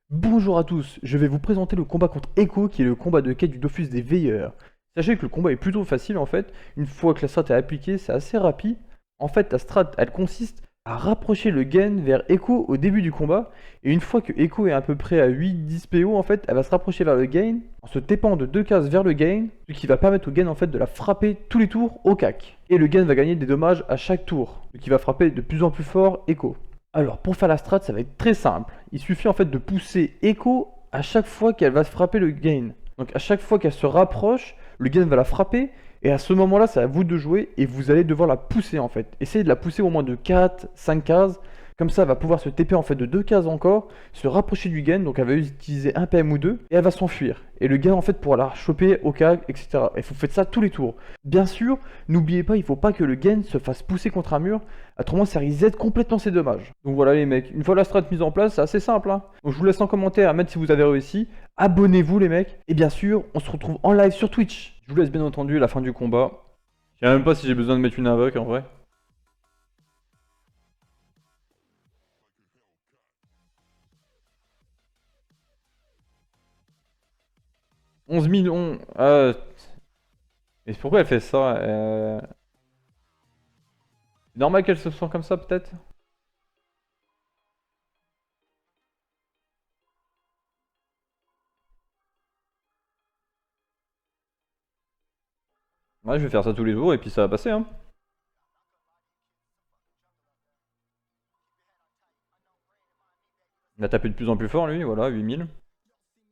Bonjour à tous, je vais vous présenter le combat contre Echo qui est le combat de quête du Dofus des Veilleurs. Sachez que le combat est plutôt facile en fait, une fois que la strat est appliquée c'est assez rapide. En fait ta strat elle consiste à rapprocher le gain vers Echo au début du combat, et une fois que Echo est à peu près à 8-10 PO en fait, elle va se rapprocher vers le gain en se tapant de 2 cases vers le gain, ce qui va permettre au gain en fait de la frapper tous les tours au cac. Et le gain va gagner des dommages à chaque tour, ce qui va frapper de plus en plus fort Echo. Alors, pour faire la strat, ça va être très simple. Il suffit en fait de pousser Echo à chaque fois qu'elle va frapper le gain. Donc, à chaque fois qu'elle se rapproche, le gain va la frapper. Et à ce moment-là, c'est à vous de jouer et vous allez devoir la pousser en fait. Essayez de la pousser au moins de 4, 5 cases. Comme ça, elle va pouvoir se TP en fait de 2 cases encore, se rapprocher du gain, donc elle va utiliser un PM ou 2, et elle va s'enfuir. Et le gain en fait pourra la choper au cas, etc. Et vous faites ça tous les tours. Bien sûr, n'oubliez pas, il faut pas que le gain se fasse pousser contre un mur, autrement ça reset complètement ses dommages. Donc voilà les mecs, une fois la strat mise en place, c'est assez simple. Donc je vous laisse en commentaire à mettre si vous avez réussi. Abonnez-vous les mecs, et bien sûr, on se retrouve en live sur Twitch. Je vous laisse bien entendu la fin du combat. Je sais même pas si j'ai besoin de mettre une invoque en vrai. 11 millions. Mais pourquoi elle fait ça C'est normal qu'elle se sent comme ça peut-être. Ouais, je vais faire ça tous les jours et puis ça va passer, hein. Il a tapé de plus en plus fort lui, voilà, 8000.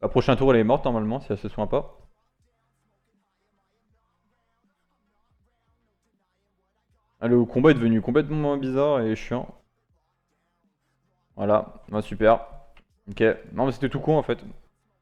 La prochain tour elle est morte normalement si elle se soigne pas. Ah, le combat est devenu complètement bizarre et chiant. Voilà, ouais, super. Ok, non mais c'était tout con en fait.